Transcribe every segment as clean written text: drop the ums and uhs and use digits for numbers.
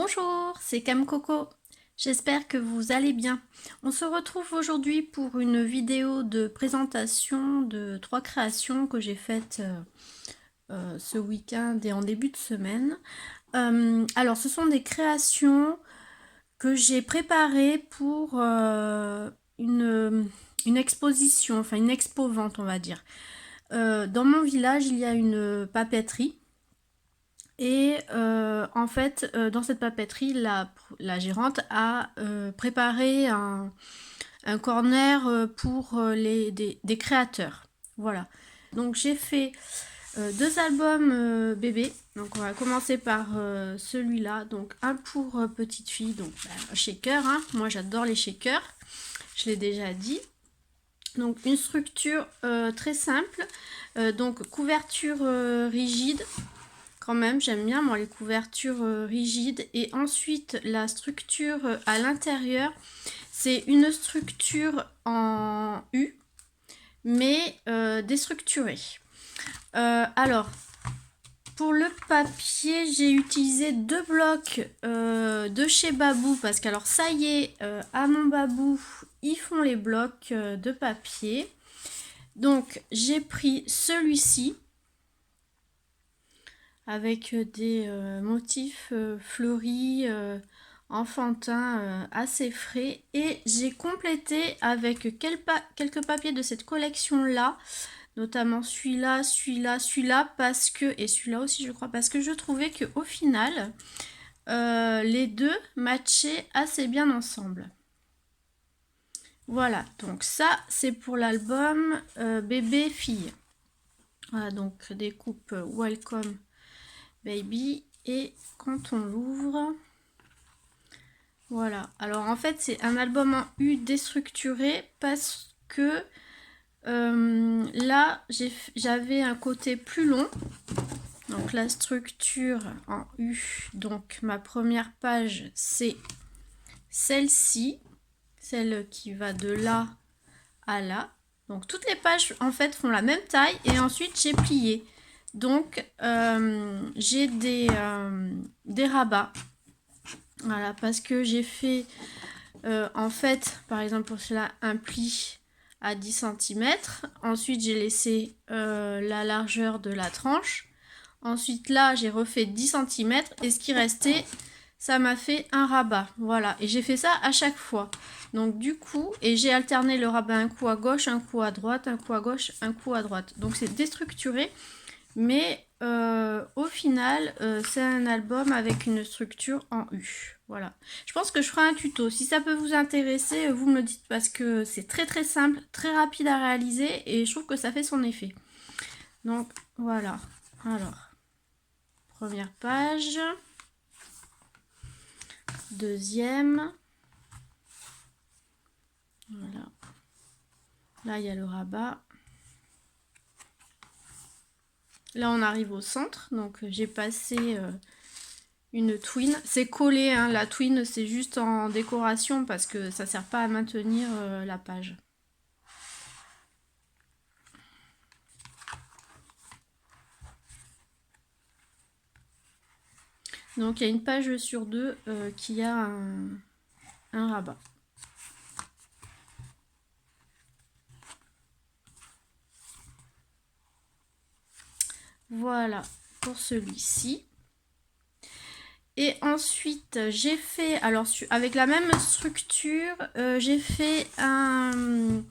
Bonjour, c'est Cam Coco. J'espère que vous allez bien. On se retrouve aujourd'hui pour une vidéo de présentation de 3 créations que j'ai faites ce week-end et en début de semaine. Alors, ce sont des créations que j'ai préparées pour une exposition, enfin une expo-vente, on va dire. Dans mon village, il y a une papeterie. Et en fait, dans cette papeterie, la gérante a préparé un corner pour des créateurs. Voilà. Donc j'ai fait 2 albums bébés. Donc on va commencer par celui-là. Donc un pour petite fille, donc un shaker. Hein. Moi j'adore les shakers. Je l'ai déjà dit. Donc une structure très simple. Donc couverture rigide. Quand même, j'aime bien moi les couvertures rigides. Et ensuite, la structure à l'intérieur, c'est une structure en U, mais déstructurée. Alors, pour le papier, j'ai utilisé 2 blocs de chez Babou, parce que alors ça y est, à mon Babou, ils font les blocs de papier. Donc, j'ai pris celui-ci avec des motifs fleuris, enfantins, assez frais. Et j'ai complété avec quelques papiers de cette collection-là, notamment celui-là, celui-là, celui-là, parce que, et celui-là aussi je crois, parce que je trouvais qu'au final, les deux matchaient assez bien ensemble. Voilà, donc ça c'est pour l'album bébé fille. Voilà, donc des coupes Welcome Baby. Et quand on l'ouvre, voilà. Alors en fait c'est un album en U déstructuré parce que là j'avais un côté plus long. Donc la structure en U, donc ma première page c'est celle-ci, celle qui va de là à là. Donc toutes les pages en fait font la même taille et ensuite j'ai plié. Donc j'ai des rabats. Voilà, parce que j'ai fait en fait, par exemple pour cela, un pli à 10 cm. Ensuite j'ai laissé la largeur de la tranche. Ensuite là j'ai refait 10 cm et ce qui restait, ça m'a fait un rabat. Voilà, et j'ai fait ça à chaque fois. Donc du coup, et j'ai alterné le rabat un coup à gauche, un coup à droite, un coup à gauche, un coup à droite. Donc c'est déstructuré, mais au final, c'est un album avec une structure en U. Voilà. Je pense que je ferai un tuto. Si ça peut vous intéresser, vous me le dites parce que c'est très très simple, très rapide à réaliser et je trouve que ça fait son effet. Donc voilà. Alors, première page. Deuxième. Voilà. Là, il y a le rabat. Là, on arrive au centre. Donc, j'ai passé une twine. C'est collé, hein. La twine, c'est juste en décoration parce que ça sert pas à maintenir la page. Donc, il y a une page sur 2 qui a un rabat. Voilà pour celui-ci. Et ensuite, j'ai fait, alors avec la même structure, j'ai fait un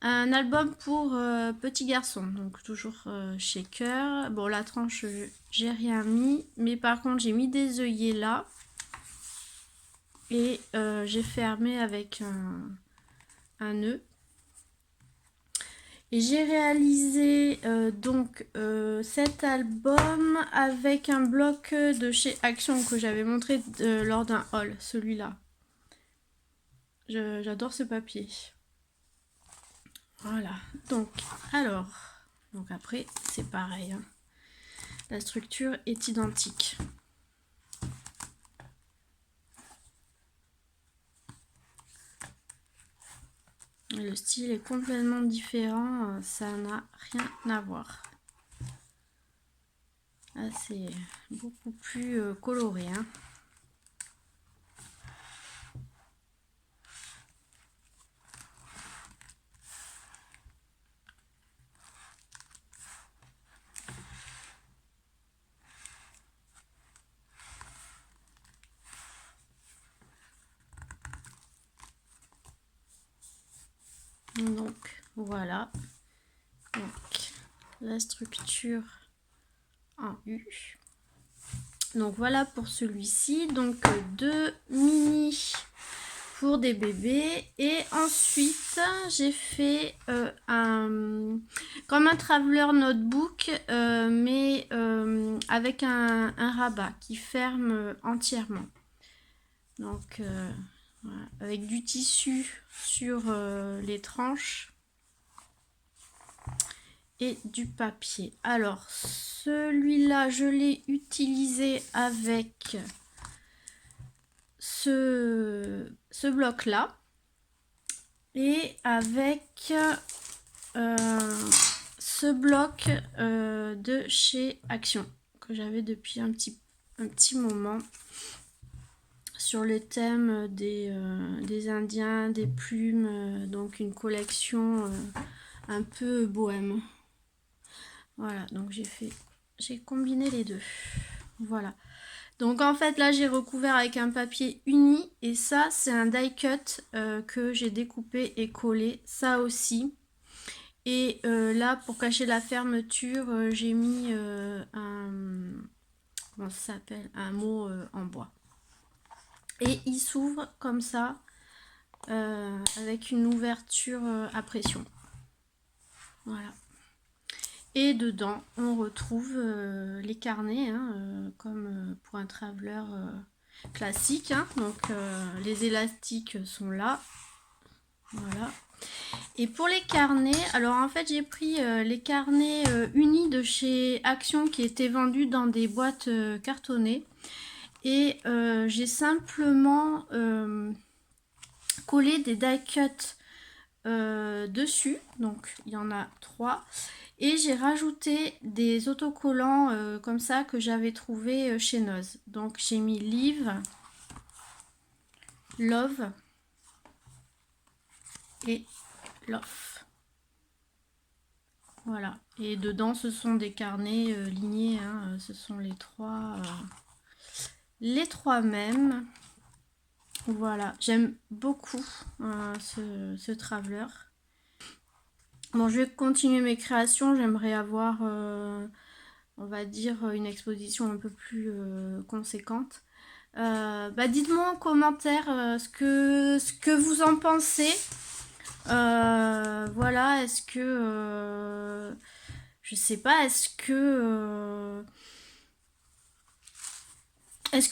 album pour petit garçon. Donc toujours shaker. Bon, la tranche, j'ai rien mis. Mais par contre, j'ai mis des œillets là. Et j'ai fermé avec un nœud. Et j'ai réalisé donc cet album avec un bloc de chez Action que j'avais montré lors d'un haul, celui-là. J'adore ce papier. Voilà, donc après c'est pareil, hein. La structure est identique. Le style est complètement différent, ça n'a rien à voir. Là c'est beaucoup plus coloré, hein. Donc voilà, donc la structure en U. Donc voilà pour celui-ci, donc 2 mini pour des bébés. Et ensuite j'ai fait comme un traveler notebook, mais avec un rabat qui ferme entièrement. Donc voilà, avec du tissu sur les tranches et du papier. Alors celui-là je l'ai utilisé avec ce bloc là et avec ce bloc de chez Action que j'avais depuis un petit moment sur le thème des Indiens, des plumes, donc une collection un peu bohème. Voilà, donc j'ai combiné les deux. Voilà. Donc en fait là j'ai recouvert avec un papier uni et ça c'est un die cut que j'ai découpé et collé, ça aussi. Et là pour cacher la fermeture j'ai mis comment ça s'appelle, un mot en bois. Et il s'ouvre comme ça avec une ouverture à pression. Voilà. Et dedans, on retrouve les carnets, hein, comme pour un traveler classique. Hein. Donc, les élastiques sont là. Voilà. Et pour les carnets, alors en fait, j'ai pris les carnets unis de chez Action qui étaient vendus dans des boîtes cartonnées. Et j'ai simplement collé des die cuts dessus. Donc, il y en a 3. Et j'ai rajouté des autocollants comme ça que j'avais trouvé chez Noz. Donc j'ai mis Live, Love et Love. Voilà. Et dedans ce sont des carnets lignés. Hein. Ce sont les trois mêmes. Voilà. J'aime beaucoup ce traveler. Bon, je vais continuer mes créations. J'aimerais avoir, on va dire, une exposition un peu plus conséquente. Dites-moi en commentaire ce que vous en pensez. Voilà, est-ce que... je sais pas, est-ce que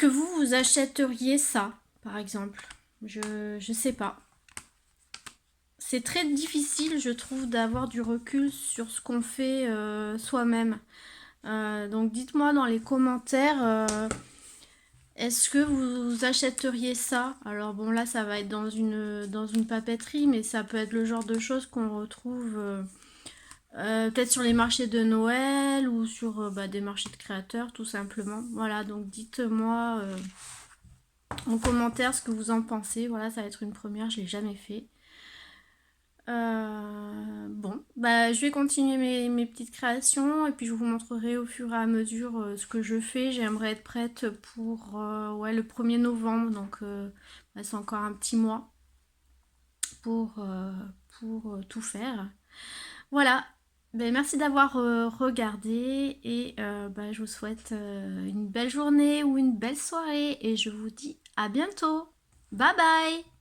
vous achèteriez ça, par exemple? Je sais pas. C'est très difficile, je trouve, d'avoir du recul sur ce qu'on fait soi-même. Donc dites-moi dans les commentaires, est-ce que vous achèteriez ça? Alors bon, là ça va être dans une papeterie, mais ça peut être le genre de choses qu'on retrouve peut-être sur les marchés de Noël ou sur des marchés de créateurs tout simplement. Voilà, donc dites-moi en commentaire ce que vous en pensez. Voilà, ça va être une première, je l'ai jamais fait. Bon, je vais continuer mes petites créations et puis je vous montrerai au fur et à mesure ce que je fais. J'aimerais être prête pour le 1er novembre, donc c'est encore un petit mois pour tout faire. Voilà, merci d'avoir regardé et je vous souhaite une belle journée ou une belle soirée et je vous dis à bientôt. Bye bye!